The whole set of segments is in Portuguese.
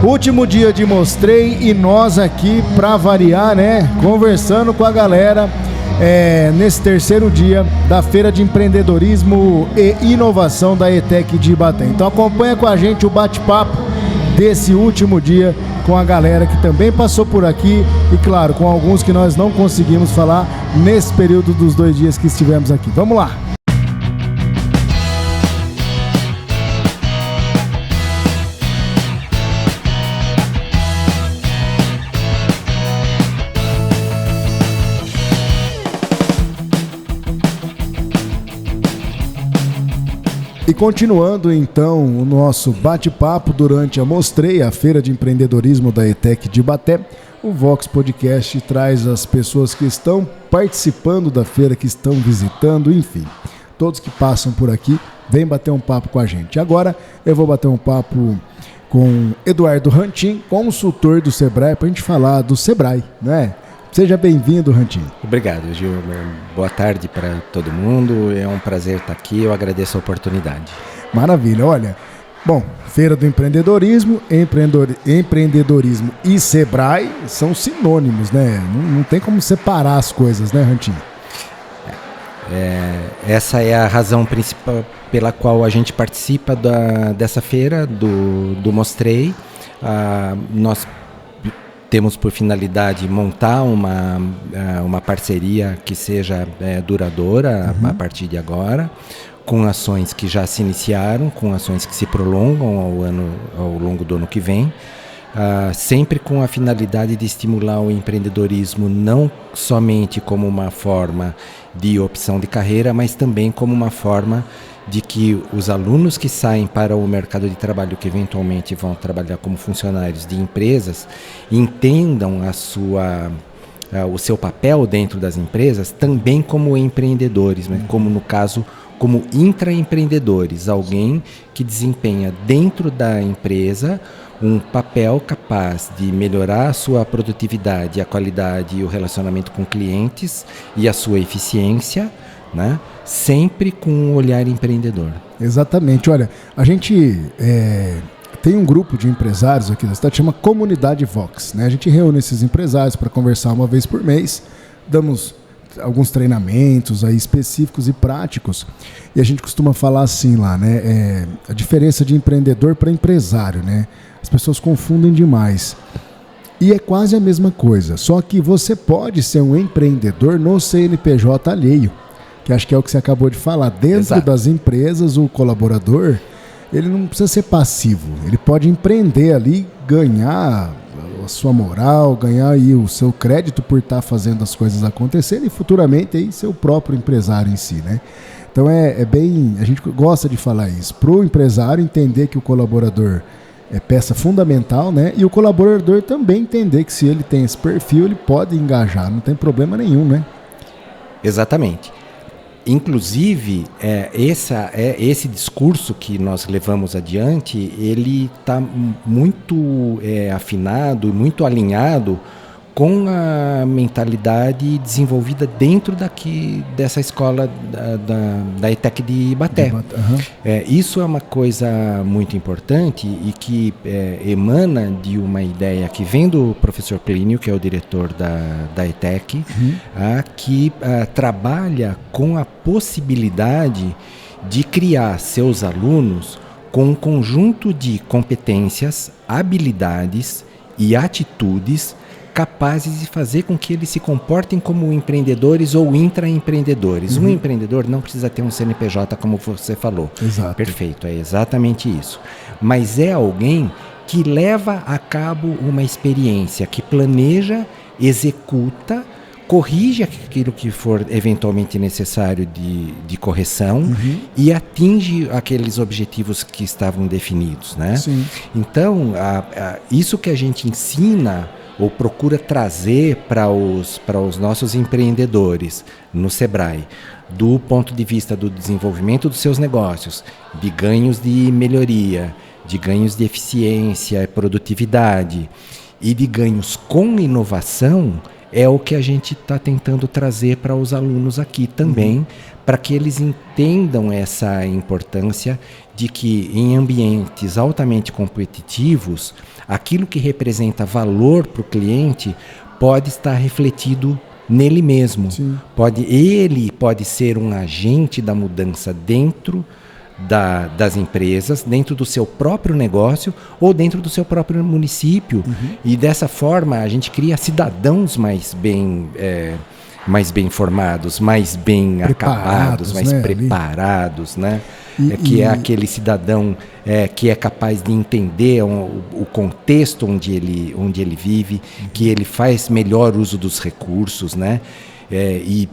Último dia de Mostrei e nós aqui, pra variar, né, conversando com a galera nesse terceiro dia da Feira de Empreendedorismo e Inovação da ETEC de Ibaté. Então acompanha com a gente o bate-papo desse último dia com a galera que também passou por aqui e, claro, com alguns que nós não conseguimos falar nesse período dos 2 dias que estivemos aqui. Vamos lá! E continuando então o nosso bate-papo durante a Mostrei, a Feira de Empreendedorismo da ETEC de Ibaté, o Vox Podcast traz as pessoas que estão participando da feira, que estão visitando, enfim, todos que passam por aqui, vêm bater um papo com a gente. Agora eu vou bater um papo com Eduardo Rantin, consultor do Sebrae, para a gente falar do Sebrae, né? Seja bem-vindo, Rantin. Obrigado, Gilmer. Boa tarde para todo mundo. É um prazer estar aqui. Eu agradeço a oportunidade. Maravilha. Olha, bom, Feira do Empreendedorismo, empreendedorismo e Sebrae são sinônimos, né? Não tem como separar as coisas, né, Rantin? Essa é a razão principal pela qual a gente participa dessa feira do Mostrei. Nós temos por finalidade montar uma parceria que seja duradoura a partir de agora, com ações que já se iniciaram, com ações que se prolongam ao longo do ano que vem, sempre com a finalidade de estimular o empreendedorismo não somente como uma forma de opção de carreira, mas também como uma forma de que os alunos que saem para o mercado de trabalho, que eventualmente vão trabalhar como funcionários de empresas, entendam o seu papel dentro das empresas também como empreendedores, né? Como no caso, como intraempreendedores, alguém que desempenha dentro da empresa um papel capaz de melhorar a sua produtividade, a qualidade e o relacionamento com clientes e a sua eficiência, né? Sempre com um olhar empreendedor. Exatamente. Olha, a gente tem um grupo de empresários aqui da cidade que chama Comunidade Vox, né? A gente reúne esses empresários para conversar uma vez por mês, damos alguns treinamentos aí específicos e práticos, e a gente costuma falar assim lá, né? A diferença de empreendedor para empresário, né? As pessoas confundem demais. E é quase a mesma coisa, só que você pode ser um empreendedor no CNPJ alheio, que acho que é o que você acabou de falar. Dentro Exato. Das empresas, o colaborador, ele não precisa ser passivo. Ele pode empreender ali, ganhar a sua moral, ganhar aí o seu crédito por estar fazendo as coisas acontecerem e futuramente aí ser o próprio empresário em si, né? Então é bem... A gente gosta de falar isso. Para o empresário entender que o colaborador é peça fundamental, né? E o colaborador também entender que se ele tem esse perfil, ele pode engajar, não tem problema nenhum, né? Exatamente. Inclusive, esse discurso que nós levamos adiante, ele está muito afinado, muito alinhado com a mentalidade desenvolvida dentro dessa escola da ETEC de Ibaté. Isso é uma coisa muito importante e que emana de uma ideia que vem do professor Plínio, que é o diretor da ETEC, que trabalha com a possibilidade de criar seus alunos com um conjunto de competências, habilidades e atitudes capazes de fazer com que eles se comportem como empreendedores ou intraempreendedores. Um empreendedor não precisa ter um CNPJ, como você falou. Exato. Perfeito, é exatamente isso. Mas é alguém que leva a cabo uma experiência, que planeja, executa, corrige aquilo que for eventualmente necessário de correção e atinge aqueles objetivos que estavam definidos, né? Sim. Então, isso que a gente ensina ou procura trazer para os nossos empreendedores no Sebrae, do ponto de vista do desenvolvimento dos seus negócios, de ganhos de melhoria, de ganhos de eficiência e produtividade e de ganhos com inovação, é o que a gente está tentando trazer para os alunos aqui também, para que eles entendam essa importância de que em ambientes altamente competitivos, aquilo que representa valor para o cliente pode estar refletido nele mesmo. Ele pode ser um agente da mudança dentro das empresas, dentro do seu próprio negócio ou dentro do seu próprio município. E dessa forma a gente cria cidadãos mais bem formados, mais bem acabados, mais preparados, né? Que é aquele cidadão que é capaz de entender o contexto onde ele vive, que ele faz melhor uso dos recursos, né? E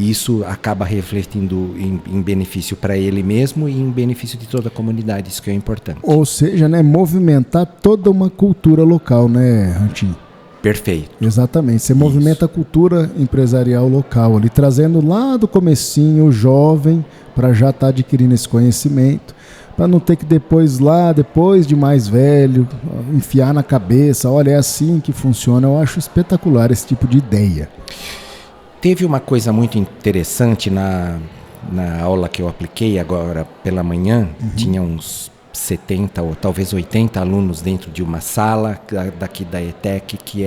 isso acaba refletindo em benefício para ele mesmo e em benefício de toda a comunidade, isso que é importante. Ou seja, né, movimentar toda uma cultura local, né, Rantinho? Perfeito. Exatamente, você movimenta a cultura empresarial local ali, trazendo lá do comecinho o jovem para já estar adquirindo esse conhecimento, para não ter que depois de mais velho, enfiar na cabeça, olha, é assim que funciona. Eu acho espetacular esse tipo de ideia. Teve uma coisa muito interessante na aula que eu apliquei agora pela manhã. Tinha uns 70 ou talvez 80 alunos dentro de uma sala daqui da ETEC, que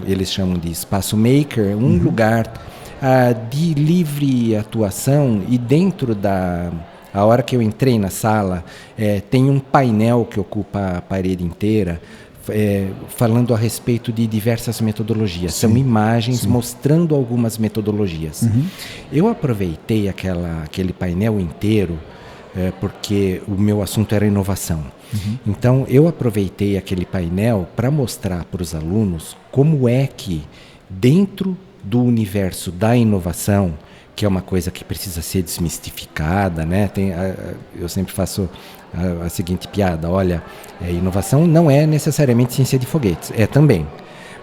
eles chamam de Espaço Maker, um lugar de livre atuação. E dentro a hora que eu entrei na sala, tem um painel que ocupa a parede inteira, falando a respeito de diversas metodologias. São imagens mostrando algumas metodologias. Eu aproveitei aquele painel inteiro porque o meu assunto era inovação. Então, eu aproveitei aquele painel para mostrar para os alunos como é que, dentro do universo da inovação, que é uma coisa que precisa ser desmistificada, né? Eu sempre faço a seguinte piada: olha, inovação não é necessariamente ciência de foguetes, também,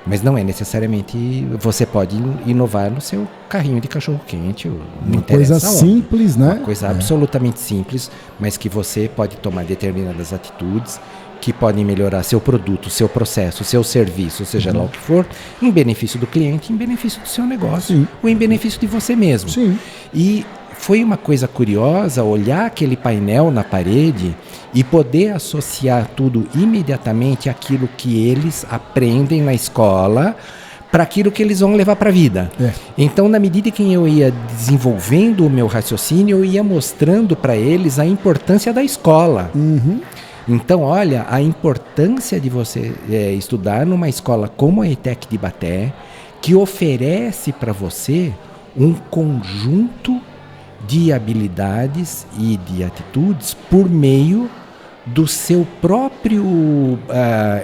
mas não é necessariamente. Você pode inovar no seu carrinho de cachorro-quente, uma coisa simples, né? Uma coisa absolutamente simples, mas que você pode tomar determinadas atitudes que podem melhorar seu produto, seu processo, seu serviço, seja lá o que for, em benefício do cliente, em benefício do seu negócio, ou em benefício de você mesmo. E foi uma coisa curiosa olhar aquele painel na parede e poder associar tudo imediatamente àquilo que eles aprendem na escola para aquilo que eles vão levar para a vida. Então, na medida que eu ia desenvolvendo o meu raciocínio, eu ia mostrando para eles a importância da escola. Então, olha, a importância de você estudar numa escola como a ETEC de Ibaté, que oferece para você um conjunto de habilidades e de atitudes por meio do seu próprio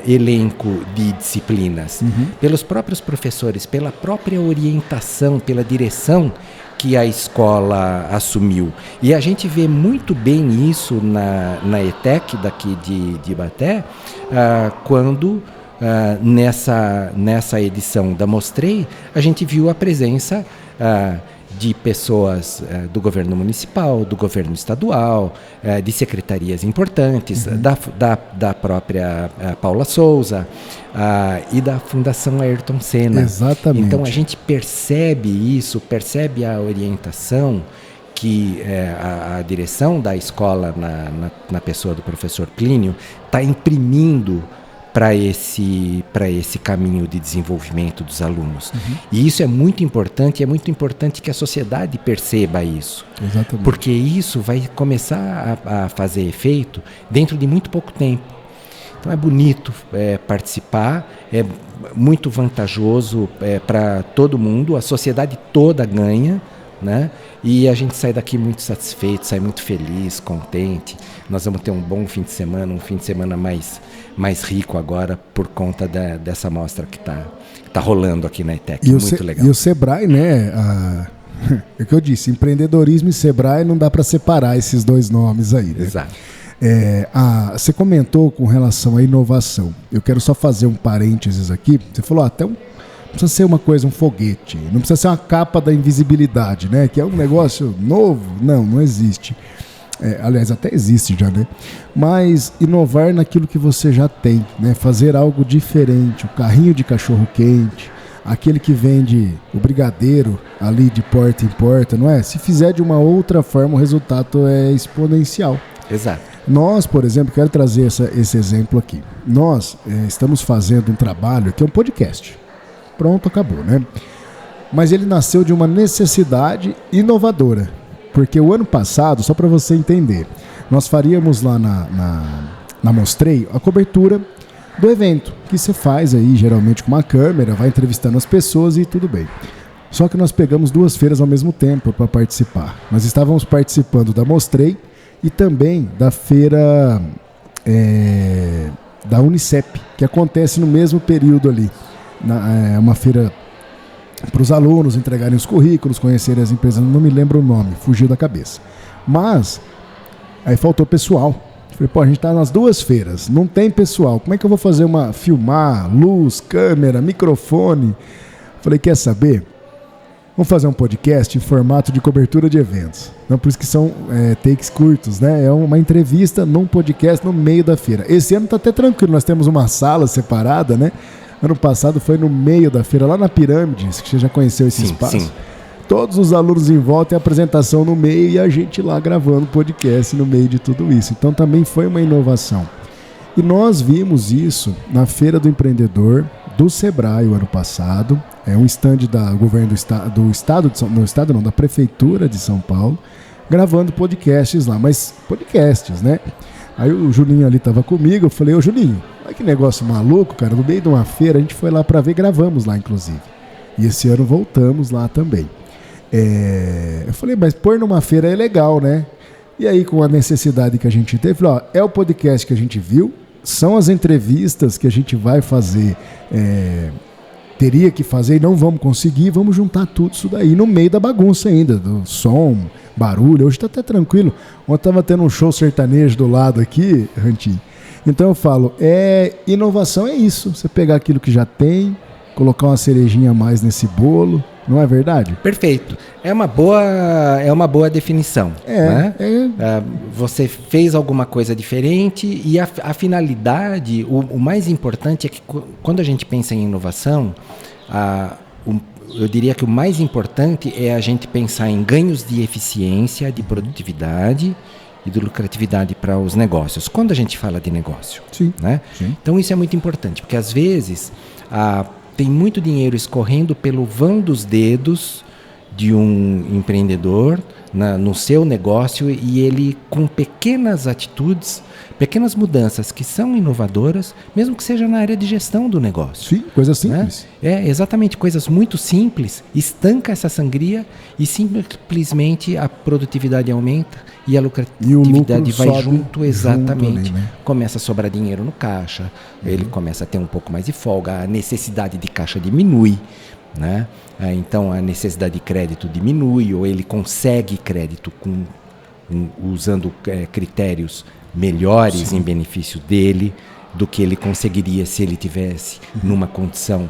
elenco de disciplinas, pelos próprios professores, pela própria orientação, pela direção que a escola assumiu. E a gente vê muito bem isso na ETEC daqui de Ibaté, quando nessa edição da Mostrei, a gente viu a presença de pessoas do governo municipal, do governo estadual, de secretarias importantes, da própria Paula Souza e da Fundação Ayrton Senna. Exatamente. Então a gente percebe isso, percebe a orientação que a direção da escola, na pessoa do professor Plínio, está imprimindo para esse caminho de desenvolvimento dos alunos. E isso é muito importante que a sociedade perceba isso. Exatamente. Porque isso vai começar a fazer efeito dentro de muito pouco tempo. Então é bonito participar, é muito vantajoso para todo mundo, a sociedade toda ganha, né? E a gente sai daqui muito satisfeito, sai muito feliz, contente. Nós vamos ter um bom fim de semana mais rico agora por conta dessa mostra que tá rolando aqui na ETEC. Muito legal. E o Sebrae, né? É o que eu disse, empreendedorismo e Sebrae não dá para separar esses dois nomes aí, né? Exato. Você comentou com relação à inovação. Eu quero só fazer um parênteses aqui. Você falou até não precisa ser uma coisa, um foguete, não precisa ser uma capa da invisibilidade, né? Que é um negócio novo. Não existe. Aliás, até existe já, né? Mas inovar naquilo que você já tem, né? Fazer algo diferente, o carrinho de cachorro-quente, aquele que vende o brigadeiro ali de porta em porta, não é? Se fizer de uma outra forma, o resultado é exponencial. Exato. Nós, por exemplo, quero trazer esse exemplo aqui. Nós estamos fazendo um trabalho que é um podcast. Pronto, acabou, né? Mas ele nasceu de uma necessidade inovadora. Porque o ano passado, só para você entender, nós faríamos lá na Mostrei a cobertura do evento, que você faz aí geralmente com uma câmera, vai entrevistando as pessoas e tudo bem. Só que nós pegamos 2 feiras ao mesmo tempo para participar. Nós estávamos participando da Mostrei e também da feira da Unicep, que acontece no mesmo período ali. É uma feira para os alunos entregarem os currículos, conhecerem as empresas, não me lembro o nome, fugiu da cabeça. Mas, aí faltou pessoal. Falei, pô, a gente está nas 2 feiras, não tem pessoal, como é que eu vou fazer filmar, luz, câmera, microfone? Falei, quer saber? Vamos fazer um podcast em formato de cobertura de eventos. Então, por isso que são takes curtos, né? É uma entrevista num podcast no meio da feira. Esse ano está até tranquilo, nós temos uma sala separada, né? Ano passado foi no meio da feira, lá na Pirâmides, que você já conheceu esse espaço. Sim. Todos os alunos em volta e a apresentação no meio e a gente lá gravando podcast no meio de tudo isso. Então também foi uma inovação. E nós vimos isso na Feira do Empreendedor do Sebrae o ano passado. É um stand do governo da Prefeitura de São Paulo, gravando podcasts lá, mas podcasts, né? Aí o Julinho ali tava comigo, eu falei, ô Julinho, olha que negócio maluco, cara, no meio de uma feira, a gente foi lá para ver, gravamos lá inclusive. E esse ano voltamos lá também. Eu falei, mas pôr numa feira é legal, né? E aí com a necessidade que a gente teve, falei, ó, é o podcast que a gente viu, são as entrevistas que a gente vai fazer, teria que fazer e não vamos conseguir, vamos juntar tudo isso daí no meio da bagunça ainda, do som, barulho. Hoje tá até tranquilo. Ontem tava tendo um show sertanejo do lado aqui, Rantinho. Então eu falo, inovação é isso, você pegar aquilo que já tem, colocar uma cerejinha a mais nesse bolo, não é verdade? Perfeito. É uma boa definição. Né? Você fez alguma coisa diferente e a finalidade, o mais importante é que quando a gente pensa em inovação, eu diria que o mais importante é a gente pensar em ganhos de eficiência, de produtividade e de lucratividade para os negócios. Quando a gente fala de negócio. Sim, né? Sim. Então isso é muito importante, porque às vezes tem muito dinheiro escorrendo pelo vão dos dedos de um empreendedor no seu negócio e ele, com pequenas atitudes, pequenas mudanças que são inovadoras, mesmo que seja na área de gestão do negócio. Sim, coisas simples. Né? Exatamente, coisas muito simples, estanca essa sangria e simplesmente a produtividade aumenta e a lucratividade vai junto, exatamente. Ali, né? Começa a sobrar dinheiro no caixa, ele começa a ter um pouco mais de folga, a necessidade de caixa diminui, né? Então a necessidade de crédito diminui, ou ele consegue crédito usando critérios melhores Sim. em benefício dele do que ele conseguiria se ele tivesse numa condição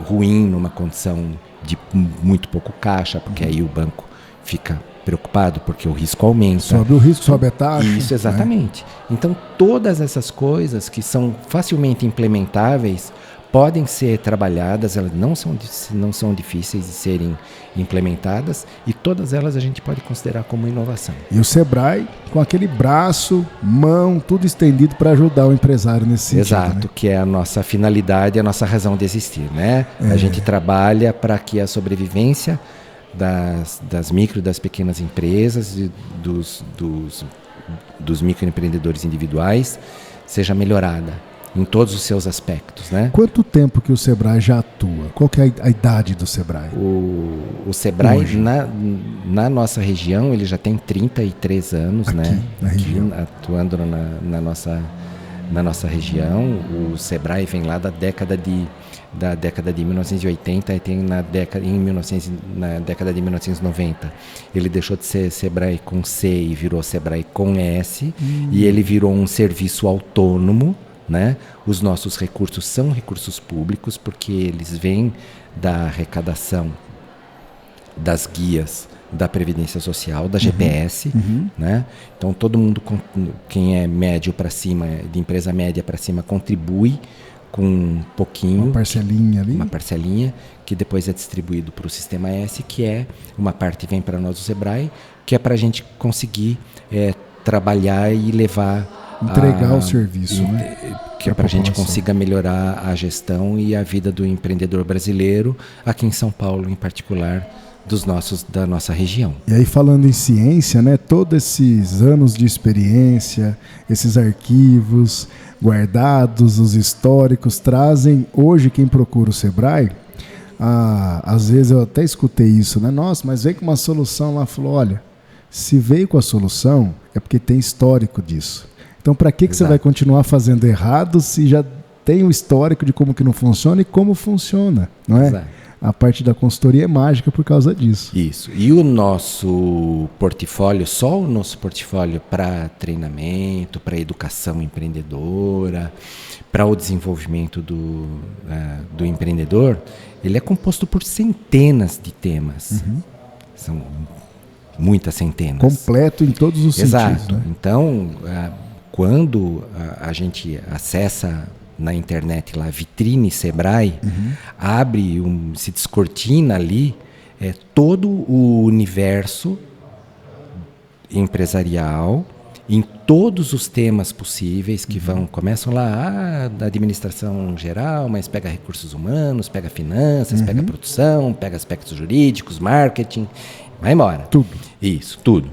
ruim, numa condição de muito pouco caixa, porque aí o banco fica preocupado porque o risco aumenta. Sobe o risco, sobe a taxa. Isso, exatamente. Né? Então todas essas coisas que são facilmente implementáveis podem ser trabalhadas, elas não são difíceis de serem implementadas e todas elas a gente pode considerar como inovação. E o Sebrae com aquele braço, mão, tudo estendido para ajudar o empresário nesse sentido. Exato, né? Que é a nossa finalidade, a nossa razão de existir, né? A gente trabalha para que a sobrevivência das micro e das pequenas empresas e dos microempreendedores individuais seja melhorada em todos os seus aspectos, né? Quanto tempo que o Sebrae já atua? Qual que é a idade do Sebrae? O Sebrae, na nossa região, ele já tem 33 anos, aqui, né? Na região. Atuando na nossa região. O Sebrae vem lá da década de 1980 e tem na década de 1990. Ele deixou de ser Sebrae com C e virou Sebrae com S, e ele virou um serviço autônomo, né? Os nossos recursos são recursos públicos porque eles vêm da arrecadação das guias da Previdência Social, da GPS, né? Então todo mundo, quem é médio para cima, de empresa média para cima, contribui com um pouquinho. Uma parcelinha ali. Uma parcelinha, que depois é distribuído para o Sistema S, que é uma parte vem para nós do Sebrae, que é para a gente conseguir trabalhar e levar... Entregar o serviço, né? Que é para a gente consiga melhorar a gestão e a vida do empreendedor brasileiro, aqui em São Paulo em particular, da nossa região. E aí, falando em ciência, né, todos esses anos de experiência, esses arquivos guardados, os históricos, trazem, hoje quem procura o Sebrae, às vezes eu até escutei isso, né? Nossa, mas vem com uma solução lá. Falou, olha, se veio com a solução, é porque tem histórico disso. Então, para que você vai continuar fazendo errado se já tem o histórico de como que não funciona e como funciona, não é? Exato. A parte da consultoria é mágica por causa disso. Isso. E o nosso portfólio, só o nosso portfólio para treinamento, para educação empreendedora, para o desenvolvimento do empreendedor, ele é composto por centenas de temas. Uhum. São muitas centenas. Completo em todos os sentidos. Exato. Né? Então, quando a gente acessa na internet lá, Vitrine Sebrae, abre, se descortina ali todo o universo empresarial, em todos os temas possíveis que começam lá da administração geral, mas pega recursos humanos, pega finanças, pega produção, pega aspectos jurídicos, marketing, vai embora. Tudo. Isso, tudo.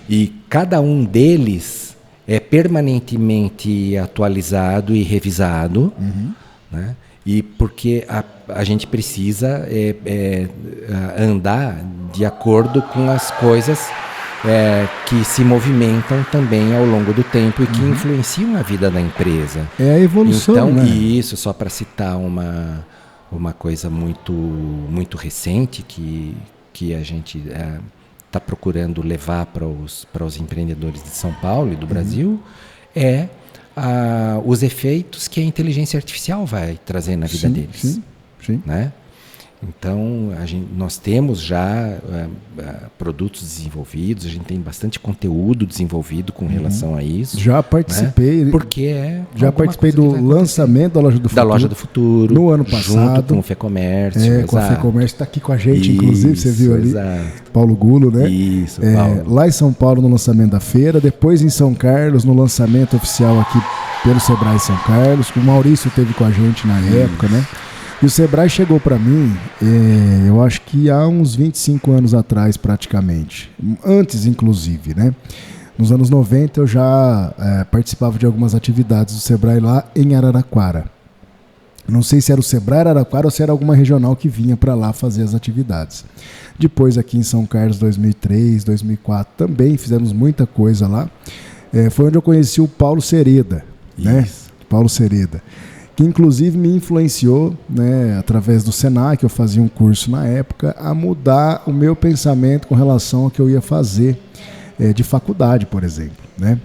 E cada um deles é permanentemente atualizado e revisado, né? E porque a gente precisa andar de acordo com as coisas que se movimentam também ao longo do tempo e que influenciam a vida da empresa. É a evolução, então, né? Isso, só para citar uma coisa muito, muito recente que a gente está procurando levar para os empreendedores de São Paulo e do Brasil, os efeitos que a inteligência artificial vai trazer na vida deles. Sim. Né? Então, nós temos já produtos desenvolvidos, a gente tem bastante conteúdo desenvolvido com relação a isso. Já participei. Né? Porque já participei do lançamento da Loja do Futuro. Da Loja do Futuro. No ano passado. Junto com o FEComércio. Com a FEComércio, está aqui com a gente, inclusive, você viu ali. Exato. Paulo Gulo, né? Isso, Paulo. Lá em São Paulo, no lançamento da feira. Depois em São Carlos, no lançamento oficial aqui pelo Sebrae São Carlos. O Maurício esteve com a gente na época, né? E o Sebrae chegou para mim, eu acho que há uns 25 anos atrás, praticamente. Antes, inclusive, né? Nos anos 90, eu já participava de algumas atividades do Sebrae lá em Araraquara. Não sei se era o Sebrae Araraquara ou se era alguma regional que vinha para lá fazer as atividades. Depois, aqui em São Carlos, 2003, 2004, também fizemos muita coisa lá. Foi onde eu conheci o Paulo Sereda, né? Paulo Sereda. Que inclusive me influenciou, né, através do Senac, eu fazia um curso na época, a mudar o meu pensamento com relação ao que eu ia fazer de faculdade, por exemplo, né?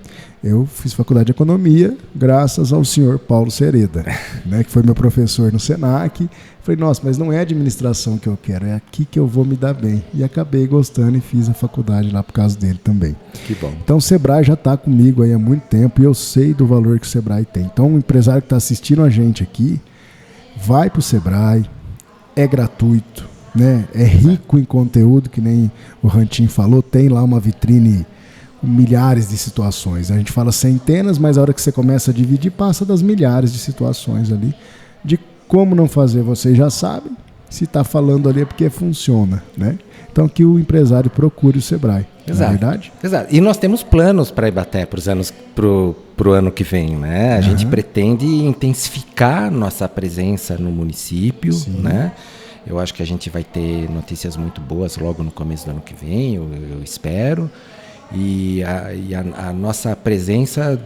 Eu fiz faculdade de economia graças ao senhor Paulo Sereda, né, que foi meu professor no Senac. Falei, nossa, mas não é a administração que eu quero, é aqui que eu vou me dar bem. E acabei gostando e fiz a faculdade lá por causa dele também. Que bom. Então o Sebrae já está comigo aí há muito tempo e eu sei do valor que o Sebrae tem. Então o empresário que está assistindo a gente aqui, vai para o Sebrae, é gratuito, né? É rico em conteúdo, que nem o Rantin falou, tem lá uma vitrine com milhares de situações. A gente fala centenas, mas a hora que você começa a dividir, passa das milhares de situações ali, de como não fazer, vocês já sabem. Se está falando ali é porque funciona, né? Então que o empresário procure o Sebrae. Exato. Não é verdade? Exato. E nós temos planos para a Ibaté pro ano que vem, né? A gente pretende intensificar nossa presença no município, né? Eu acho que a gente vai ter notícias muito boas logo no começo do ano que vem, eu espero. E a nossa presença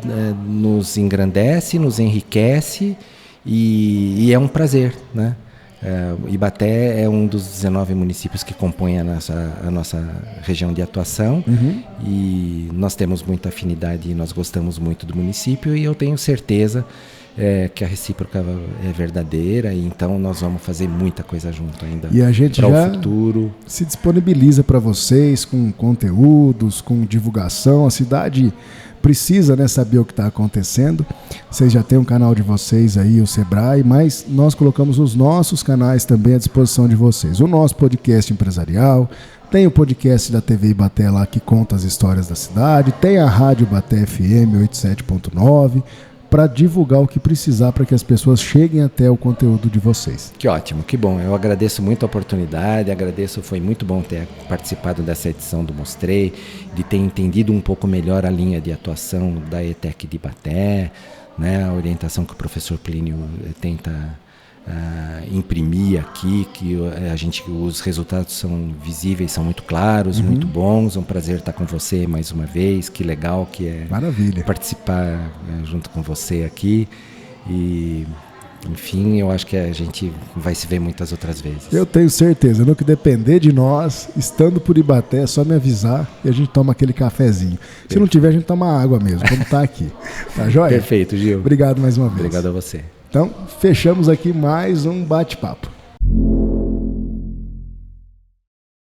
nos engrandece, nos enriquece e é um prazer, né? Ibaté é um dos 19 municípios que compõem a nossa região de atuação, e nós temos muita afinidade e nós gostamos muito do município, e eu tenho certeza que a recíproca é verdadeira, e então nós vamos fazer muita coisa junto ainda. E a gente para já o futuro se disponibiliza para vocês com conteúdos, com divulgação. A cidade precisa, né, saber o que está acontecendo. Vocês já têm um canal de vocês aí, o Sebrae, mas nós colocamos os nossos canais também à disposição de vocês. O nosso podcast empresarial, tem o podcast da TV Ibaté lá que conta as histórias da cidade, tem a Rádio Ibaté FM 87.9, para divulgar o que precisar para que as pessoas cheguem até o conteúdo de vocês. Que ótimo, que bom. Eu agradeço muito a oportunidade, foi muito bom ter participado dessa edição do Mostrei, de ter entendido um pouco melhor a linha de atuação da ETEC de Ibaté, né, a orientação que o professor Plínio tenta imprimir aqui, que os resultados são visíveis, são muito claros, muito bons. É um prazer estar com você mais uma vez. Que legal que é Maravilha. Participar junto com você aqui. E, enfim, eu acho que a gente vai se ver muitas outras vezes. Eu tenho certeza. No que depender de nós, estando por Ibaté, é só me avisar e a gente toma aquele cafezinho. Se não tiver, a gente toma água mesmo, como está aqui. Tá joia? Perfeito, Gil. Obrigado mais uma vez. Obrigado a você. Então, fechamos aqui mais um bate-papo.